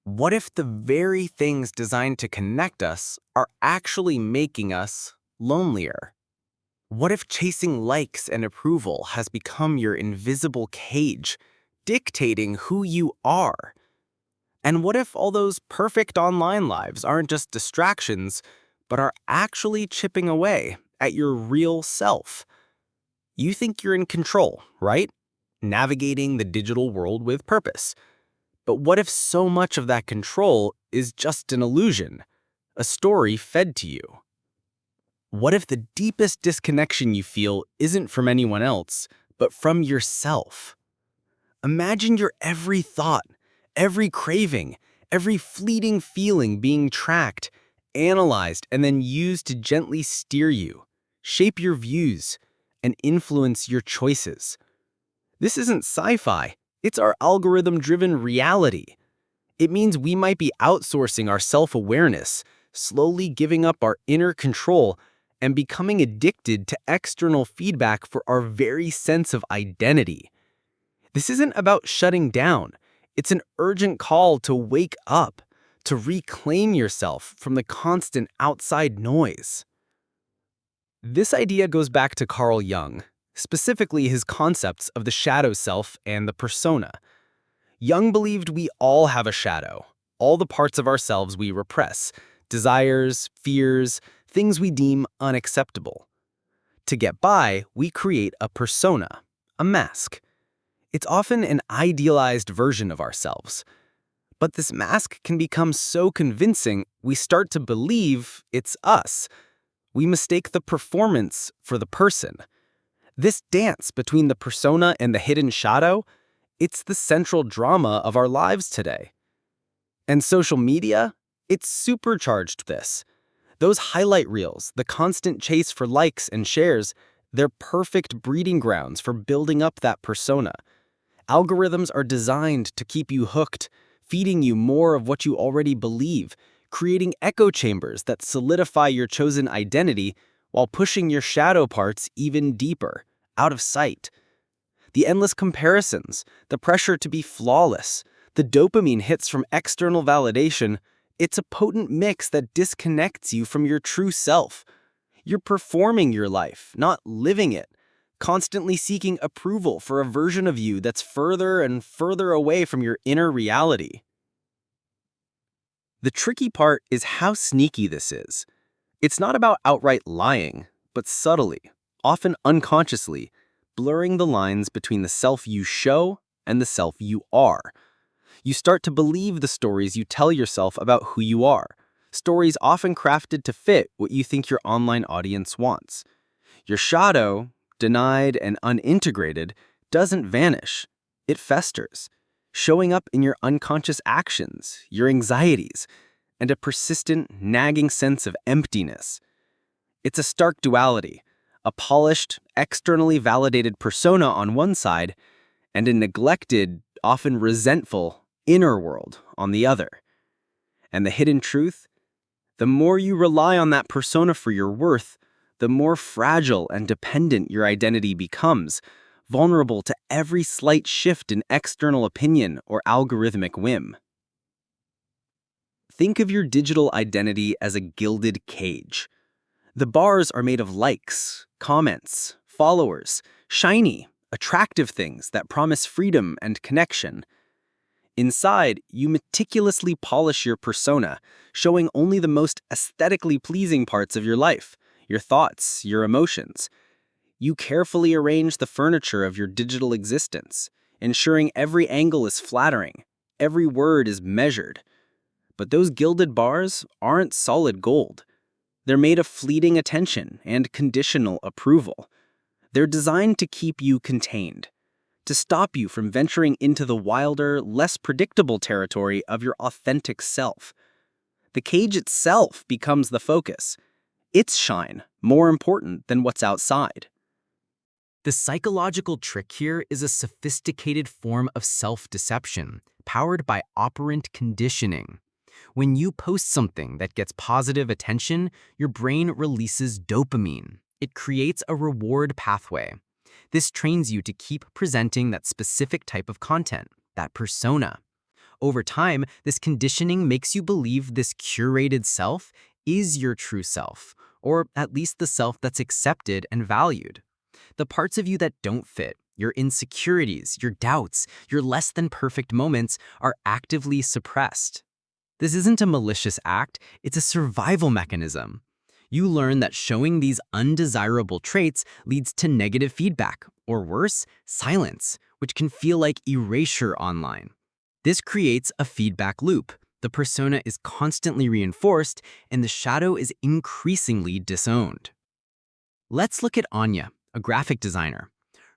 What if the very things designed to connect us are actually making us lonelier? What if chasing likes and approval has become your invisible cage, dictating who you are? And what if all those perfect online lives aren't just distractions, but are actually chipping away at your real self? You think you're in control, right? Navigating the digital world with purpose. But what if so much of that control is just an illusion, a story fed to you? What if the deepest disconnection you feel isn't from anyone else, but from yourself? Imagine your every thought, every craving, every fleeting feeling being tracked, analyzed, and then used to gently steer you, shape your views, and influence your choices. This isn't sci-fi, it's our algorithm-driven reality. It means we might be outsourcing our self-awareness, slowly giving up our inner control, and becoming addicted to external feedback for our very sense of identity. This isn't about shutting down. It's an urgent call to wake up, to reclaim yourself from the constant outside noise. This idea goes back to Carl Jung, specifically his concepts of the shadow self and the persona. Jung believed we all have a shadow, all the parts of ourselves we repress, desires, fears, things we deem unacceptable. To get by, we create a persona, a mask. It's often an idealized version of ourselves. But this mask can become so convincing, we start to believe it's us. We mistake the performance for the person. This dance between the persona and the hidden shadow, it's the central drama of our lives today. And social media, it's supercharged this. Those highlight reels, the constant chase for likes and shares, they're perfect breeding grounds for building up that persona. Algorithms are designed to keep you hooked, feeding you more of what you already believe, creating echo chambers that solidify your chosen identity while pushing your shadow parts even deeper, out of sight. The endless comparisons, the pressure to be flawless, the dopamine hits from external validation, it's a potent mix that disconnects you from your true self. You're performing your life, not living it, constantly seeking approval for a version of you that's further and further away from your inner reality. The tricky part is how sneaky this is. It's not about outright lying, but subtly, often unconsciously, blurring the lines between the self you show and the self you are. You start to believe the stories you tell yourself about who you are, stories often crafted to fit what you think your online audience wants. Your shadow, denied and unintegrated, doesn't vanish. It festers, showing up in your unconscious actions, your anxieties, and a persistent, nagging sense of emptiness. It's a stark duality, a polished, externally validated persona on one side, and a neglected, often resentful, inner world on the other. And the hidden truth? The more you rely on that persona for your worth, the more fragile and dependent your identity becomes, vulnerable to every slight shift in external opinion or algorithmic whim. Think of your digital identity as a gilded cage. The bars are made of likes, comments, followers, shiny, attractive things that promise freedom and connection. Inside, you meticulously polish your persona, showing only the most aesthetically pleasing parts of your life, your thoughts, your emotions. You carefully arrange the furniture of your digital existence, ensuring every angle is flattering, every word is measured. But those gilded bars aren't solid gold. They're made of fleeting attention and conditional approval. They're designed to keep you contained, to stop you from venturing into the wilder, less predictable territory of your authentic self. The cage itself becomes the focus. Its shine more important than what's outside. The psychological trick here is a sophisticated form of self-deception, powered by operant conditioning. When you post something that gets positive attention, your brain releases dopamine. It creates a reward pathway. This trains you to keep presenting that specific type of content, that persona. Over time, this conditioning makes you believe this curated self is your true self, or at least the self that's accepted and valued. The parts of you that don't fit, your insecurities, your doubts, your less than perfect moments are actively suppressed. This isn't a malicious act, it's a survival mechanism. You learn that showing these undesirable traits leads to negative feedback, or worse, silence, which can feel like erasure online. This creates a feedback loop. The persona is constantly reinforced, and the shadow is increasingly disowned. Let's look at Anya, a graphic designer.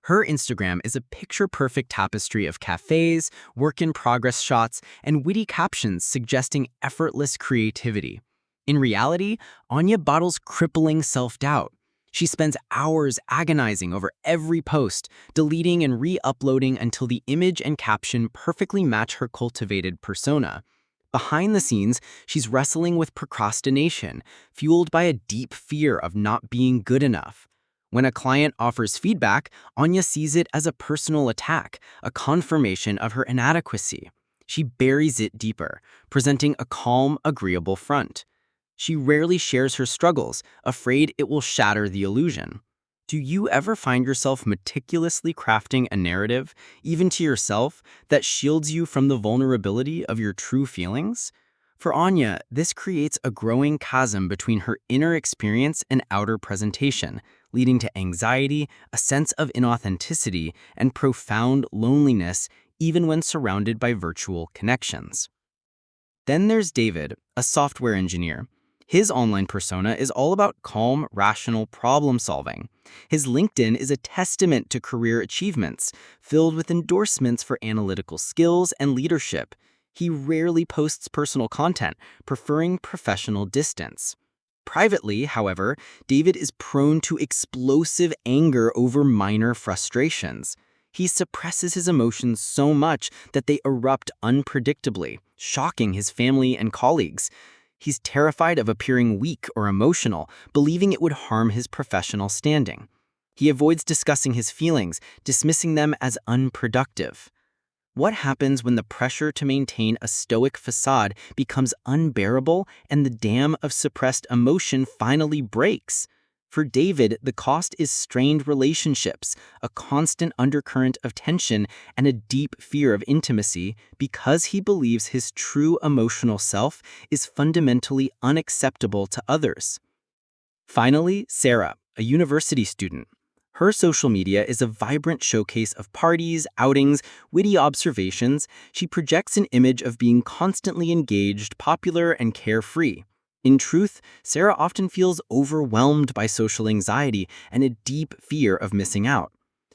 Her Instagram is a picture-perfect tapestry of cafes, work-in-progress shots, and witty captions suggesting effortless creativity. In reality, Anya battles crippling self-doubt. She spends hours agonizing over every post, deleting and re-uploading until the image and caption perfectly match her cultivated persona. Behind the scenes, she's wrestling with procrastination, fueled by a deep fear of not being good enough. When a client offers feedback, Anya sees it as a personal attack, a confirmation of her inadequacy. She buries it deeper, presenting a calm, agreeable front. She rarely shares her struggles, afraid it will shatter the illusion. Do you ever find yourself meticulously crafting a narrative, even to yourself, that shields you from the vulnerability of your true feelings? For Anya, this creates a growing chasm between her inner experience and outer presentation, leading to anxiety, a sense of inauthenticity, and profound loneliness, even when surrounded by virtual connections. Then there's David, a software engineer. His online persona is all about calm, rational problem solving. His LinkedIn is a testament to career achievements, filled with endorsements for analytical skills and leadership. He rarely posts personal content, preferring professional distance. Privately, however, David is prone to explosive anger over minor frustrations. He suppresses his emotions so much that they erupt unpredictably, shocking his family and colleagues. He's terrified of appearing weak or emotional, believing it would harm his professional standing. He avoids discussing his feelings, dismissing them as unproductive. What happens when the pressure to maintain a stoic facade becomes unbearable and the dam of suppressed emotion finally breaks? For David, the cost is strained relationships, a constant undercurrent of tension, and a deep fear of intimacy because he believes his true emotional self is fundamentally unacceptable to others. Finally, Sarah, a university student. Her social media is a vibrant showcase of parties, outings, witty observations. She projects an image of being constantly engaged, popular, and carefree. In truth, Sarah often feels overwhelmed by social anxiety and a deep fear of missing out.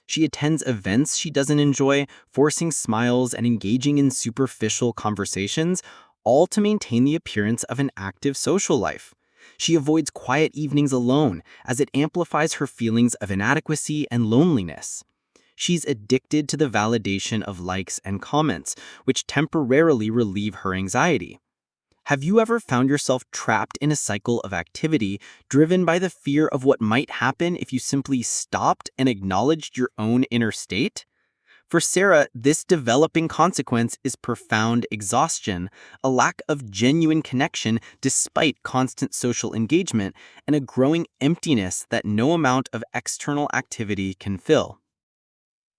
She attends events she doesn't enjoy, forcing smiles and engaging in superficial conversations, all to maintain the appearance of an active social life. She avoids quiet evenings alone, as it amplifies her feelings of inadequacy and loneliness. She's addicted to the validation of likes and comments, which temporarily relieve her anxiety. Have you ever found yourself trapped in a cycle of activity driven by the fear of what might happen if you simply stopped and acknowledged your own inner state? For Sarah, this developing consequence is profound exhaustion, a lack of genuine connection despite constant social engagement, and a growing emptiness that no amount of external activity can fill.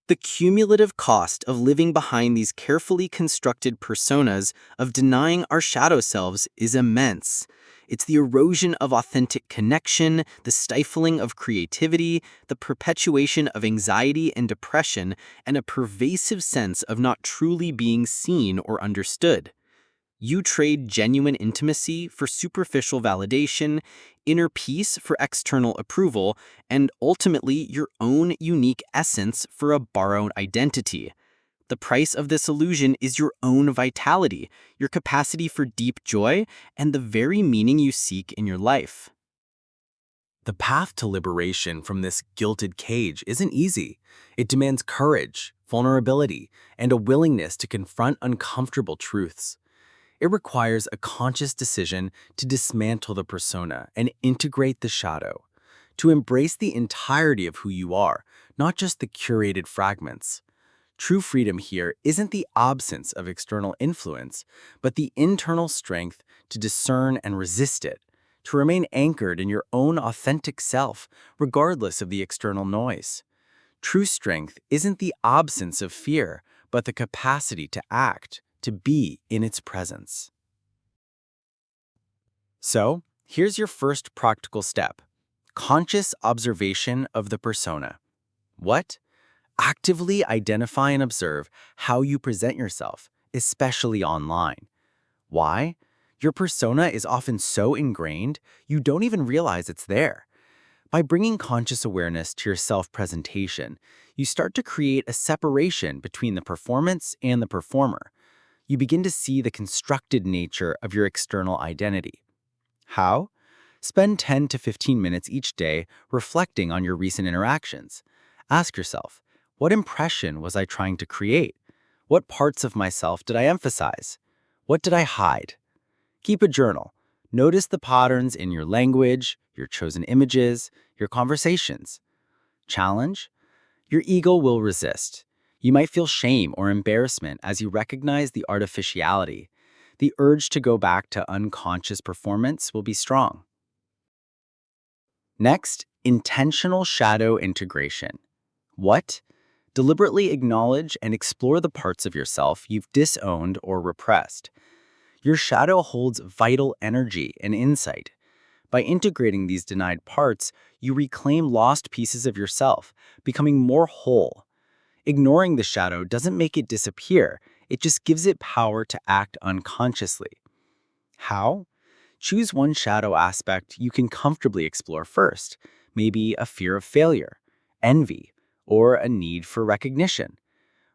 The cumulative cost of living behind these carefully constructed personas, of denying our shadow selves, is immense. It's the erosion of authentic connection, the stifling of creativity, the perpetuation of anxiety and depression, and a pervasive sense of not truly being seen or understood. You trade genuine intimacy for superficial validation, inner peace for external approval, and ultimately your own unique essence for a borrowed identity. The price of this illusion is your own vitality, your capacity for deep joy, and the very meaning you seek in your life. The path to liberation from this gilded cage isn't easy. It demands courage, vulnerability, and a willingness to confront uncomfortable truths. It requires a conscious decision to dismantle the persona and integrate the shadow, to embrace the entirety of who you are, not just the curated fragments. True freedom here isn't the absence of external influence, but the internal strength to discern and resist it, to remain anchored in your own authentic self, regardless of the external noise. True strength isn't the absence of fear, but the capacity to act, to be in its presence. So, here's your first practical step: conscious observation of the persona. What? Actively identify and observe how you present yourself, especially online. Why? Your persona is often so ingrained, you don't even realize it's there. By bringing conscious awareness to your self-presentation, you start to create a separation between the performance and the performer. You begin to see the constructed nature of your external identity. How? Spend 10 to 15 minutes each day reflecting on your recent interactions. Ask yourself, what impression was I trying to create? What parts of myself did I emphasize? What did I hide? Keep a journal. Notice the patterns in your language, your chosen images, your conversations. Challenge? Your ego will resist. You might feel shame or embarrassment as you recognize the artificiality. The urge to go back to unconscious performance will be strong. Next, intentional shadow integration. What? Deliberately acknowledge and explore the parts of yourself you've disowned or repressed. Your shadow holds vital energy and insight. By integrating these denied parts, you reclaim lost pieces of yourself, becoming more whole. Ignoring the shadow doesn't make it disappear, it just gives it power to act unconsciously. How? Choose one shadow aspect you can comfortably explore first, maybe a fear of failure, envy, or a need for recognition.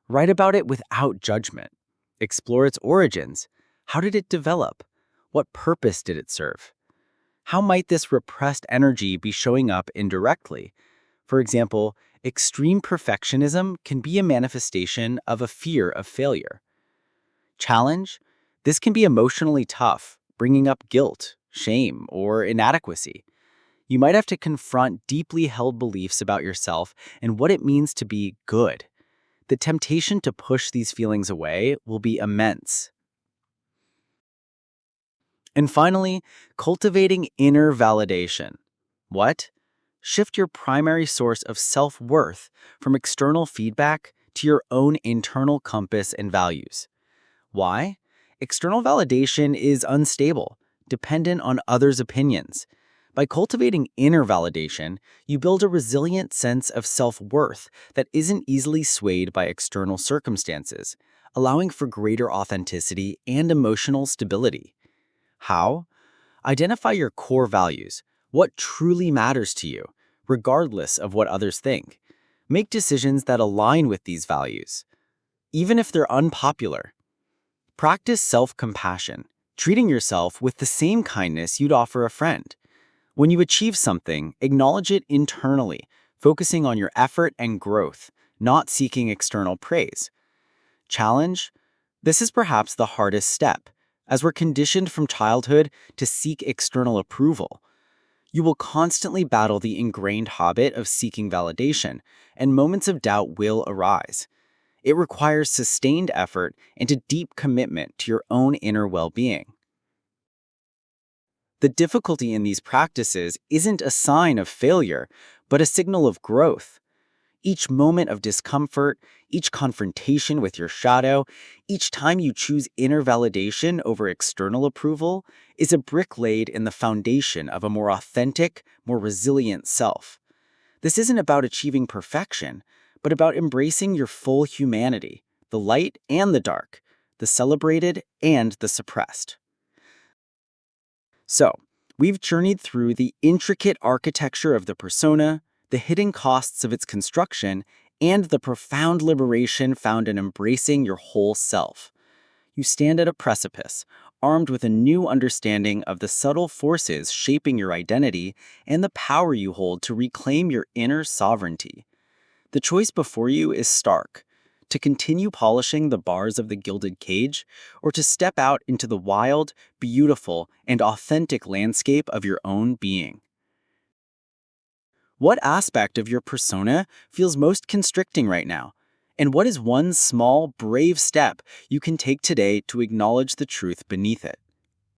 Write about it without judgment. Explore its origins. How did it develop? What purpose did it serve? How might this repressed energy be showing up indirectly? For example, extreme perfectionism can be a manifestation of a fear of failure. Challenge? This can be emotionally tough, bringing up guilt, shame, or inadequacy. You might have to confront deeply held beliefs about yourself and what it means to be good. The temptation to push these feelings away will be immense. And finally, cultivating inner validation. What? Shift your primary source of self-worth from external feedback to your own internal compass and values. Why? External validation is unstable, dependent on others' opinions. By cultivating inner validation, you build a resilient sense of self-worth that isn't easily swayed by external circumstances, allowing for greater authenticity and emotional stability. How? Identify your core values, what truly matters to you, regardless of what others think. Make decisions that align with these values, even if they're unpopular. Practice self-compassion, treating yourself with the same kindness you'd offer a friend. When you achieve something, acknowledge it internally, focusing on your effort and growth, not seeking external praise. Challenge? This is perhaps the hardest step, as we're conditioned from childhood to seek external approval. You will constantly battle the ingrained habit of seeking validation, and moments of doubt will arise. It requires sustained effort and a deep commitment to your own inner well-being. The difficulty in these practices isn't a sign of failure, but a signal of growth. Each moment of discomfort, each confrontation with your shadow, each time you choose inner validation over external approval is a brick laid in the foundation of a more authentic, more resilient self. This isn't about achieving perfection, but about embracing your full humanity, the light and the dark, the celebrated and the suppressed. So, we've journeyed through the intricate architecture of the persona, the hidden costs of its construction, and the profound liberation found in embracing your whole self. You stand at a precipice, armed with a new understanding of the subtle forces shaping your identity and the power you hold to reclaim your inner sovereignty. The choice before you is stark: to continue polishing the bars of the gilded cage, or to step out into the wild, beautiful, and authentic landscape of your own being. What aspect of your persona feels most constricting right now? And what is one small, brave step you can take today to acknowledge the truth beneath it?